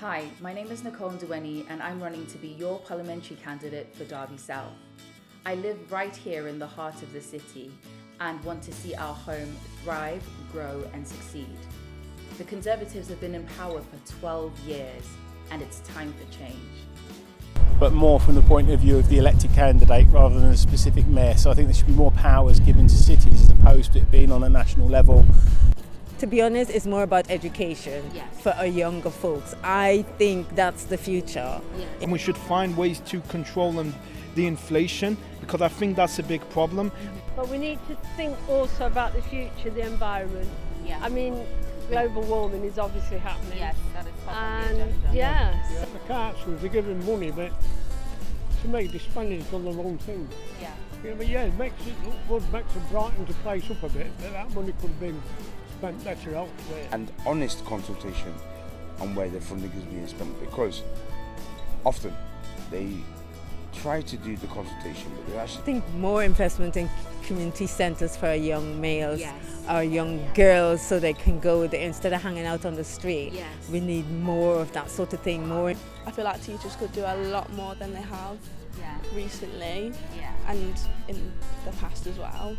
Hi, my name is Nicole Nduweni and I'm running to be your parliamentary candidate for Derby South. I live right here in the heart of the city and want to see our home thrive, grow and succeed. The Conservatives have been in power for 12 years and it's time for change. But more from the point of view of the elected candidate rather than a specific mayor. So I think there should be more powers given to cities as opposed to it being on a national level. To be honest, it's more about education for our younger folks. I think that's the future. And we should find ways to control the inflation, because I think that's a big problem. But we need to think also about the future, the environment. I mean, global warming is obviously happening. Yes, that is part of And the agenda. yes. The council, they're giving money, but to me, they're spending it on the wrong thing. Yeah. You know, but yeah, it makes it look good, makes it brighten the place up a bit, but that money could have been spent better elsewhere. And honest consultation on where the funding is being spent, because often they try to do the consultation, but they actually I think more investment in community centres for our young males, our young girls, so they can go there instead of hanging out on the street. We need more of that sort of thing, more. I feel like teachers could do a lot more than they have recently Yeah. and in the past as well.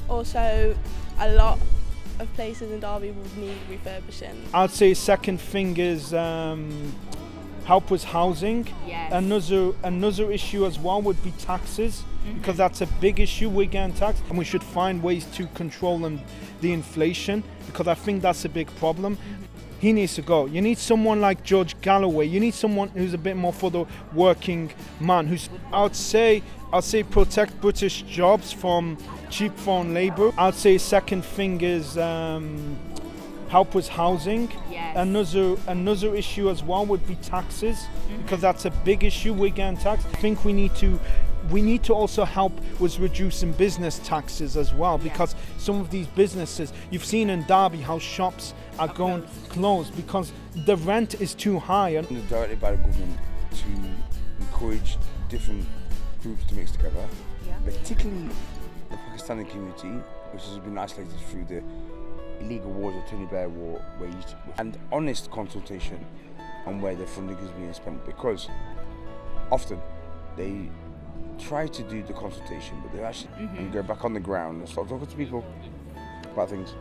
Also, a lot of places in Derby would need refurbishing. I'd say second thing is help with housing. Yes. Another issue as well would be taxes, because that's a big issue. We're getting taxed, and we should find ways to control the inflation, because I think that's a big problem. He needs to go. You need someone like George Galloway. You need someone who's a bit more for the working man. I'd say protect British jobs from cheap foreign labour. I'd say second thing is help with housing. Yes. Another issue as well would be taxes, because that's a big issue. We're getting taxed. I think we need to also help with reducing business taxes as well, because some of these businesses, you've seen in Derby how shops are going closed because the rent is too high. directed by the government to encourage different groups to mix together, particularly the Pakistani community, which has been isolated through the illegal wars of Tony Blair war waged, and honest consultation on where the funding is being spent, because often they try to do the consultation, but they actually and go back on the ground and start talking to people about things.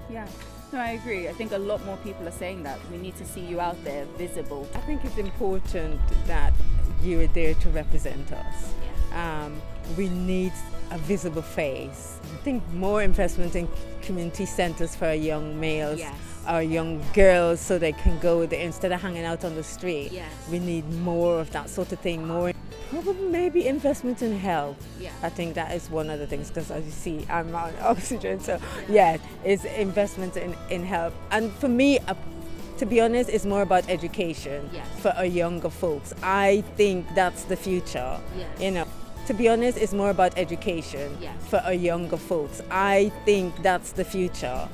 Yeah. No, I agree. I think a lot more people are saying that. We need to see you out there, visible. I think it's important that you are there to represent us. We need a visible face. I think more investment in community centres for our young males, our young girls, so they can go there instead of hanging out on the street. We need more of that sort of thing, more. Probably maybe investment in health. I think that is one of the things, because as you see, I'm on oxygen, so it's investment in health. And for me, to be honest, it's more about education for our younger folks. I think that's the future. You know, to be honest, it's more about education for our younger folks. I think that's the future.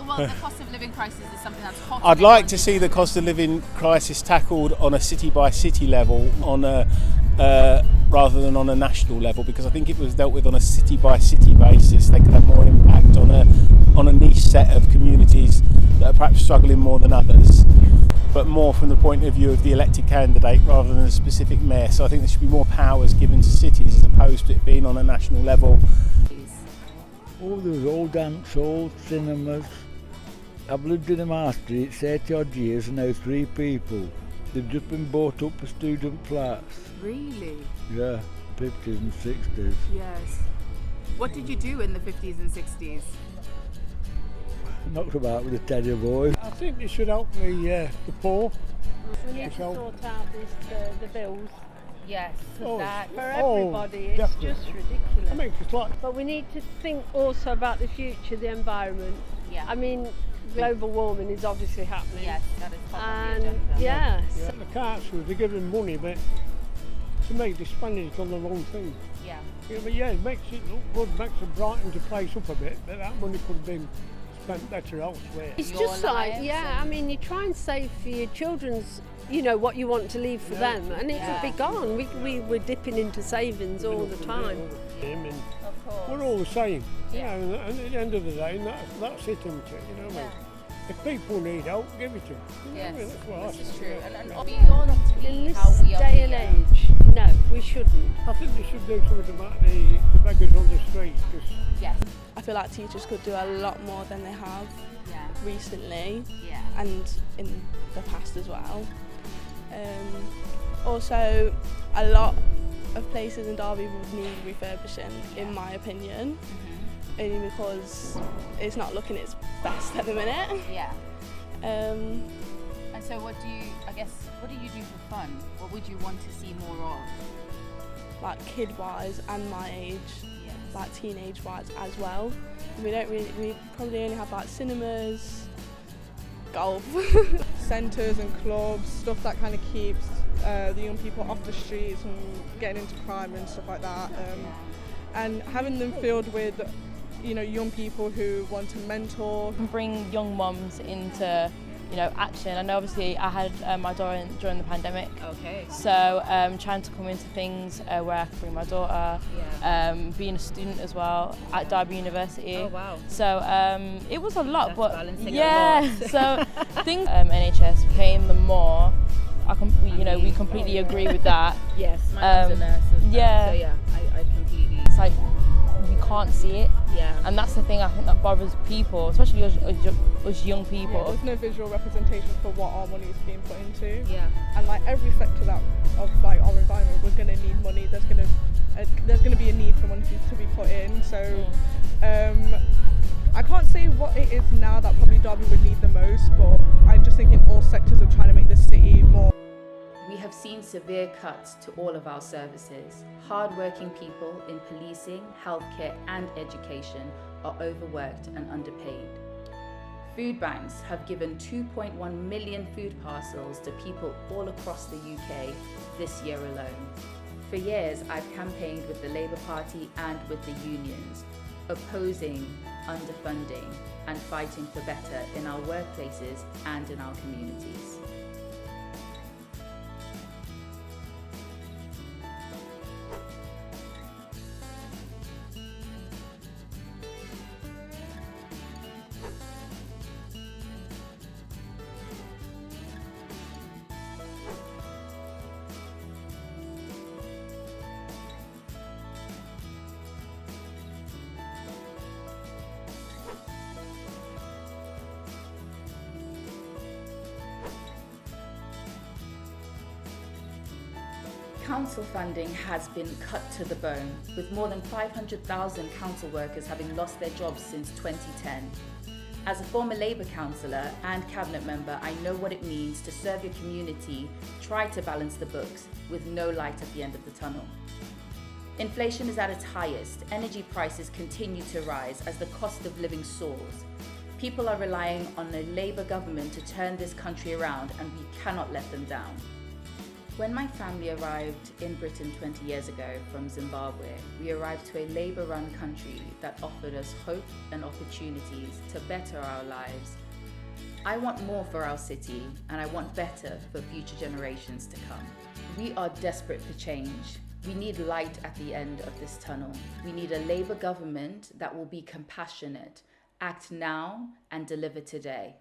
Well, the cost of living crisis is something that's hot. I'd like to see the cost of living crisis tackled on a city by city level, on a rather than on a national level, because I think if it was dealt with on a city by city basis, they could have more impact on a niche set of communities that are perhaps struggling more than others. But more from the point of view of the elected candidate rather than a specific mayor. So I think there should be more powers given to cities as opposed to it being on a national level. Oh, there's old dance halls, cinemas. I've lived in my street 30 odd years and now 3 people. They've just been bought up for student flats. Really? Yeah, 50s and 60s. Yes. What did you do in the 50s and 60s? Knocked about with a teddy boy. I think they should help the poor. We need to sort out the bills Yes. for everybody. It's definitely. just ridiculous. I mean, it's like But we need to think also about the future, the environment. I mean, global warming is obviously happening. Yes, that is part of And the agenda. yes. the council, they're giving money, but to me, they're spending it on the wrong thing. Yeah. You know, but yeah, it makes it look good, makes it brighten the place up a bit, but that money could have been spent better elsewhere. It's Your just like, lives I mean, you try and save for your children's, you know, what you want to leave for them, and it could be gone. We were dipping into savings all the time. And Of course. we're all the same, you know, and at the end of the day, that's it, isn't it? You know what I mean? If people need help, give it to them. Yes, That's what I this is think, true. yeah. And beyond In this how we are day and being- age, no, we shouldn't. I think they should do something about the beggars on the street. Yes. I feel like teachers could do a lot more than they have Yeah. recently Yeah. and in the past as well. Also, a lot of places in Derby would need refurbishing, in my opinion, only because it's not looking its best at the minute. Yeah. Um, And so what do you do for fun? What would you want to see more of? like kid-wise and my age, Yes. like teenage-wise as well. We probably only have like cinemas, golf. Centres and clubs, stuff that kind of keeps the young people off the streets and getting into crime and stuff like that. And having them filled with, young people who want to mentor. Bring young mums into, action. I know obviously I had my daughter during the pandemic. Okay. So trying to come into things where I can bring my daughter, being a student as well at Derby University. Oh wow. So it was a lot, That's but balancing a yeah. lot. So things NHS paying them more. We completely agree with that. Yes, my mum's a nurse as well, yeah. So yeah, I completely. It's like we can't see it, Yeah. and that's the thing I think that bothers people, especially us young Yeah, people. there's no visual representation for what our money is being put into. Yeah. And like every sector of our environment, we're gonna need money. There's gonna be a need for money to be put in. So I can't say what it is now that probably Derby would need the most, but I just think in all sectors of trying to make the city more. We have seen severe cuts to all of our services. Hard-working people in policing, healthcare and education are overworked and underpaid. Food banks have given 2.1 million food parcels to people all across the UK this year alone. For years, I've campaigned with the Labour Party and with the unions, opposing underfunding and fighting for better in our workplaces and in our communities. Council funding has been cut to the bone, with more than 500,000 council workers having lost their jobs since 2010. As a former Labour councillor and cabinet member, I know what it means to serve your community, try to balance the books, with no light at the end of the tunnel. Inflation is at its highest, energy prices continue to rise as the cost of living soars. People are relying on a Labour government to turn this country around, and we cannot let them down. When my family arrived in Britain 20 years ago from Zimbabwe, we arrived to a Labour-run country that offered us hope and opportunities to better our lives. I want more for our city, and I want better for future generations to come. We are desperate for change. We need light at the end of this tunnel. We need a Labour government that will be compassionate, act now and deliver today.